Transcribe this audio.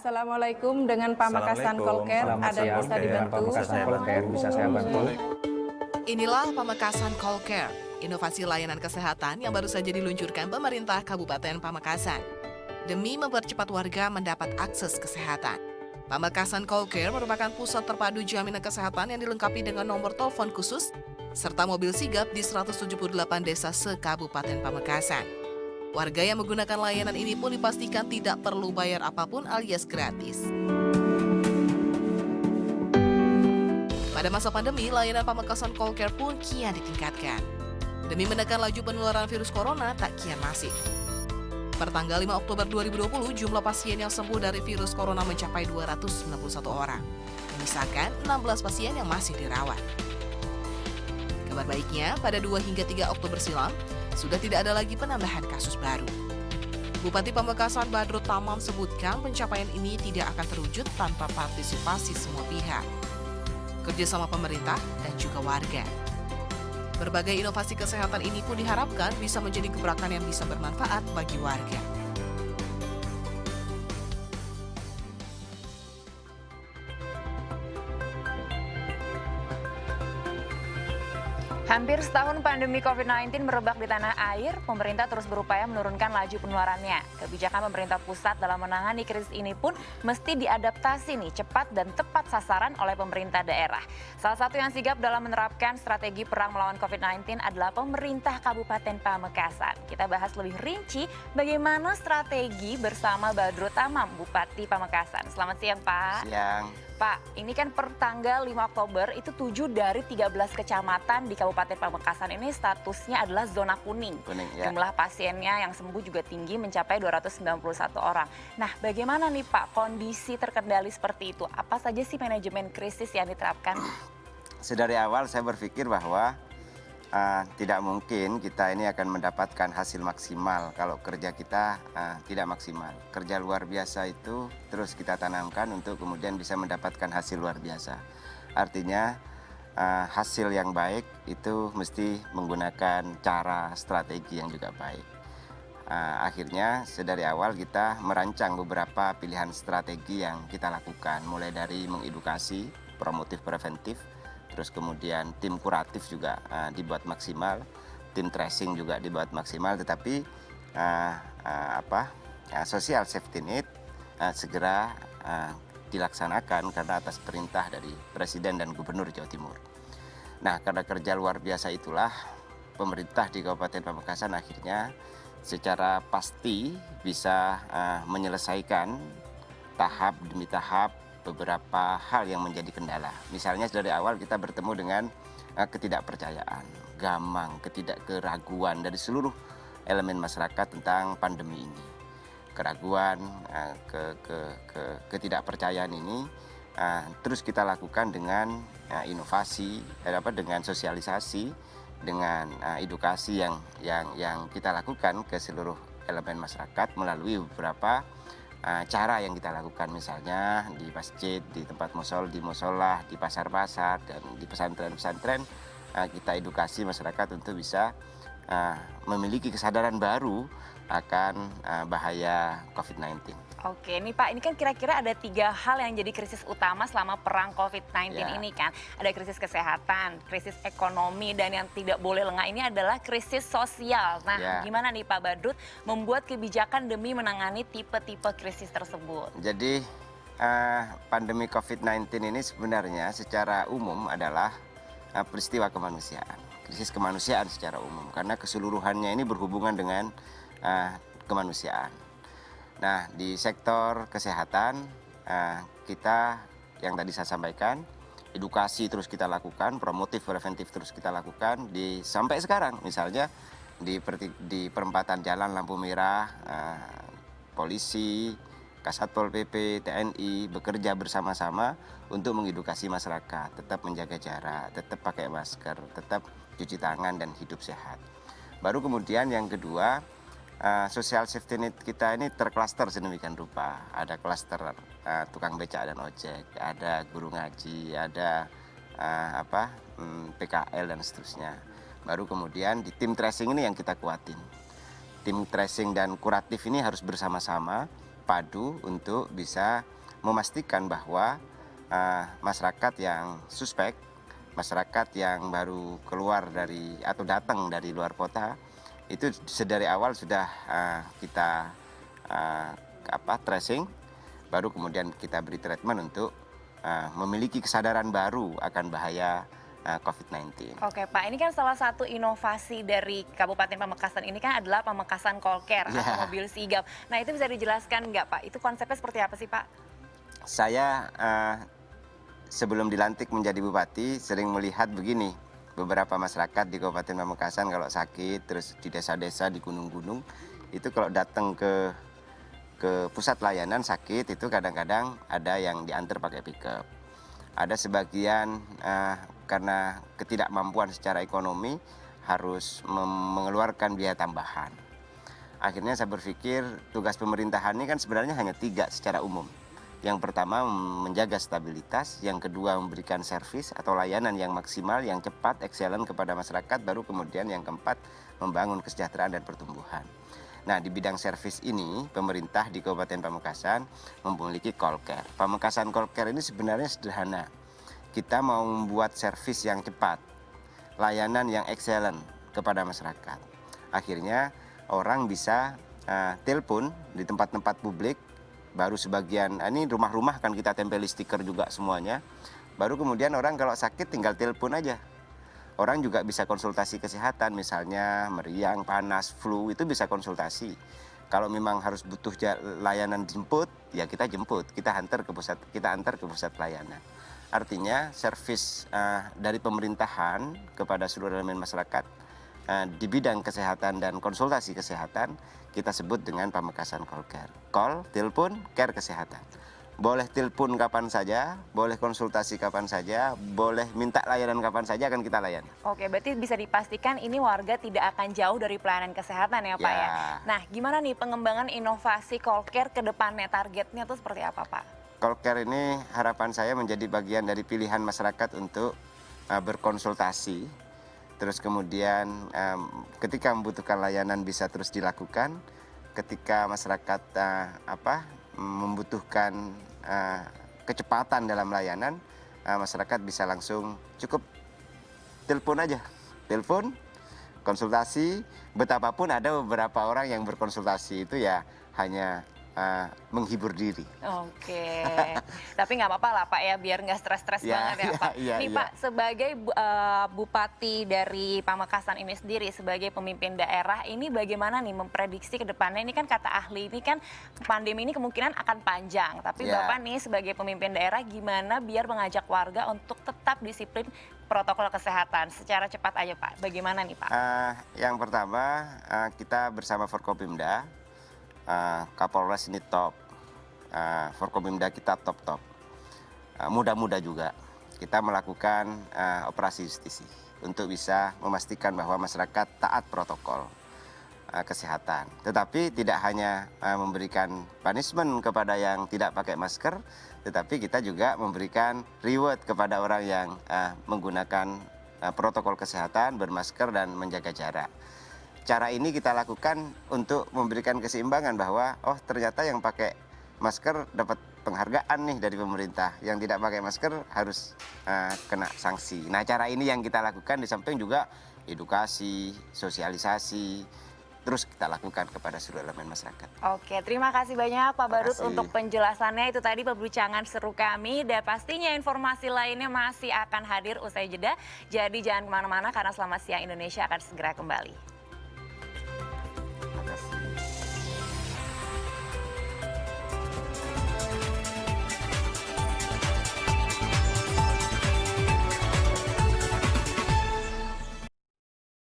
Assalamualaikum, dengan Pamekasan Callcare, ada yang bisa dibantu? Pamekasan Callcare, bisa saya bantu? Inilah Pamekasan Callcare, inovasi layanan kesehatan yang baru saja diluncurkan pemerintah Kabupaten Pamekasan demi mempercepat warga mendapat akses kesehatan. Pamekasan Callcare merupakan pusat terpadu jaminan kesehatan yang dilengkapi dengan nomor telepon khusus serta mobil sigap di 178 desa se-Kabupaten Pamekasan. Warga yang menggunakan layanan ini pun dipastikan tidak perlu bayar apapun alias gratis. Pada masa pandemi, layanan Pamekasan Callcare pun kian ditingkatkan. Demi menekan laju penularan virus corona tak kian masif. Pertanggal 5 Oktober 2020, jumlah pasien yang sembuh dari virus corona mencapai 291 orang. Menyisakan 16 pasien yang masih dirawat. Kabar baiknya, pada 2 hingga 3 Oktober silam, sudah tidak ada lagi penambahan kasus baru. Bupati Pamekasan Badrut Tamam sebutkan pencapaian ini tidak akan terwujud tanpa partisipasi semua pihak, kerjasama pemerintah dan juga warga. Berbagai inovasi kesehatan ini pun diharapkan bisa menjadi gebrakan yang bisa bermanfaat bagi warga. Hampir setahun pandemi COVID-19 merebak di tanah air, pemerintah terus berupaya menurunkan laju penularannya. Kebijakan pemerintah pusat dalam menangani krisis ini pun mesti diadaptasi nih cepat dan tepat sasaran oleh pemerintah daerah. Salah satu yang sigap dalam menerapkan strategi perang melawan COVID-19 adalah pemerintah Kabupaten Pamekasan. Kita bahas lebih rinci bagaimana strategi bersama Badrut Tamam, Bupati Pamekasan. Selamat siang, Pak. Siang. Pak, ini kan per tanggal 5 Oktober itu 7 dari 13 kecamatan di Kabupaten Pamekasan ini statusnya adalah zona kuning. Ya. Jumlah pasiennya yang sembuh juga tinggi mencapai 291 orang. Nah, bagaimana nih Pak kondisi terkendali seperti itu? Apa saja sih manajemen krisis yang diterapkan? Sedari awal saya berpikir bahwa tidak mungkin kita ini akan mendapatkan hasil maksimal kalau kerja kita tidak maksimal. Kerja luar biasa itu terus kita tanamkan untuk kemudian bisa mendapatkan hasil luar biasa. Artinya hasil yang baik itu mesti menggunakan cara strategi yang juga baik. Akhirnya sedari awal kita merancang beberapa pilihan strategi yang kita lakukan. Mulai dari mengedukasi, promotif preventif, terus kemudian tim kuratif juga dibuat maksimal, tim tracing juga dibuat maksimal, tetapi social safety net segera dilaksanakan karena atas perintah dari Presiden dan Gubernur Jawa Timur. Nah, karena kerja luar biasa itulah pemerintah di Kabupaten Pamekasan akhirnya secara pasti bisa menyelesaikan tahap demi tahap beberapa hal yang menjadi kendala. Misalnya dari awal kita bertemu dengan ketidakpercayaan, gamang, keraguan dari seluruh elemen masyarakat tentang pandemi ini. Keraguan, ketidakpercayaan ini terus kita lakukan dengan inovasi, dengan sosialisasi, dengan edukasi yang kita lakukan ke seluruh elemen masyarakat melalui beberapa cara yang kita lakukan, misalnya di masjid, di tempat di musola, di pasar-pasar, dan di pesantren-pesantren kita edukasi masyarakat untuk bisa memiliki kesadaran baru akan bahaya COVID-19. Oke, nih Pak, ini kan kira-kira ada 3 hal yang jadi krisis utama selama perang COVID-19 ini kan. Ada krisis kesehatan, krisis ekonomi, dan yang tidak boleh lengah ini adalah krisis sosial. Nah, gimana nih Pak Badrut membuat kebijakan demi menangani tipe-tipe krisis tersebut? Jadi pandemi COVID-19 ini sebenarnya secara umum adalah peristiwa kemanusiaan. Krisis kemanusiaan secara umum, karena keseluruhannya ini berhubungan dengan kemanusiaan. Nah, di sektor kesehatan kita yang tadi saya sampaikan, edukasi terus kita lakukan, promotif preventif terus kita lakukan sampai sekarang. Misalnya di perempatan jalan lampu merah, polisi, Kasatpol PP, TNI bekerja bersama-sama untuk mengedukasi masyarakat, tetap menjaga jarak, tetap pakai masker, tetap cuci tangan dan hidup sehat. Baru kemudian yang kedua, social safety net kita ini terklaster sedemikian rupa. Ada klaster tukang becak dan ojek, ada guru ngaji, ada PKL dan seterusnya. Baru kemudian di tim tracing ini yang kita kuatin. Tim tracing dan kuratif ini harus bersama-sama padu untuk bisa memastikan bahwa masyarakat yang suspek, masyarakat yang baru keluar dari atau datang dari luar kota itu sedari awal sudah kita tracing, baru kemudian kita beri treatment untuk memiliki kesadaran baru akan bahaya COVID-19. Oke Pak, ini kan salah satu inovasi dari Kabupaten Pamekasan ini kan adalah Pamekasan Call Care atau mobil sigap. Nah itu bisa dijelaskan nggak Pak? Itu konsepnya seperti apa sih Pak? Saya sebelum dilantik menjadi bupati sering melihat begini, beberapa masyarakat di Kabupaten Pamekasan kalau sakit, terus di desa-desa, di gunung-gunung, itu kalau datang ke pusat layanan sakit itu kadang-kadang ada yang diantar pakai pickup. Ada sebagian karena ketidakmampuan secara ekonomi harus mengeluarkan biaya tambahan. Akhirnya saya berpikir tugas pemerintahan ini kan sebenarnya hanya 3 secara umum. Yang pertama menjaga stabilitas, yang kedua memberikan servis atau layanan yang maksimal, yang cepat, excellent kepada masyarakat, baru kemudian yang keempat membangun kesejahteraan dan pertumbuhan. Nah di bidang servis ini pemerintah di Kabupaten Pamekasan memiliki Call Care. Pamekasan Call Care ini sebenarnya sederhana. Kita mau membuat servis yang cepat, layanan yang excellent kepada masyarakat. Akhirnya orang bisa telepon di tempat-tempat publik, baru sebagian, ini rumah-rumah kan kita tempeli stiker juga semuanya. Baru kemudian orang kalau sakit tinggal telepon aja. Orang juga bisa konsultasi kesehatan, misalnya meriang, panas, flu, itu bisa konsultasi. Kalau memang harus butuh layanan jemput, ya kita jemput, kita antar ke pusat layanan. Artinya servis dari pemerintahan kepada seluruh elemen masyarakat di bidang kesehatan dan konsultasi kesehatan kita sebut dengan Pamekasan Call Care. Call, telepon, care kesehatan. Boleh telepon kapan saja, boleh konsultasi kapan saja, boleh minta layanan kapan saja akan kita layani. Oke, berarti bisa dipastikan ini warga tidak akan jauh dari pelayanan kesehatan ya Pak ya. Nah, gimana nih pengembangan inovasi Call Care ke depannya, targetnya tuh seperti apa Pak? Call Care ini harapan saya menjadi bagian dari pilihan masyarakat untuk berkonsultasi. Terus kemudian ketika membutuhkan layanan bisa terus dilakukan. Ketika masyarakat membutuhkan kecepatan dalam layanan, masyarakat bisa langsung cukup telepon aja. Telepon, konsultasi, betapapun ada beberapa orang yang berkonsultasi itu ya hanya menghibur diri. Oke, tapi nggak apa-apa lah Pak ya, biar nggak stres-stres banget ya Pak. Nih Pak, sebagai bupati dari Pamekasan ini sendiri, sebagai pemimpin daerah, ini bagaimana nih memprediksi ke depannya? Ini kan kata ahli, ini kan pandemi ini kemungkinan akan panjang. Tapi Bapak nih sebagai pemimpin daerah, gimana biar mengajak warga untuk tetap disiplin protokol kesehatan? Secara cepat aja Pak, bagaimana nih Pak? Yang pertama, kita bersama Forkopimda, Kapolres ini top, Forkopimda kita top, muda-muda juga. Kita melakukan operasi justisi untuk bisa memastikan bahwa masyarakat taat protokol kesehatan. Tetapi tidak hanya memberikan punishment kepada yang tidak pakai masker, tetapi kita juga memberikan reward kepada orang yang menggunakan protokol kesehatan, bermasker dan menjaga jarak. Cara ini kita lakukan untuk memberikan keseimbangan bahwa ternyata yang pakai masker dapat penghargaan nih dari pemerintah, yang tidak pakai masker harus kena sanksi. Nah cara ini yang kita lakukan, di samping juga edukasi, sosialisasi, terus kita lakukan kepada seluruh elemen masyarakat. Oke, terima kasih banyak Pak Barut untuk penjelasannya. Itu tadi perbincangan seru kami, dan pastinya informasi lainnya masih akan hadir usai jeda. Jadi jangan kemana-mana karena Selamat Siang Indonesia akan segera kembali.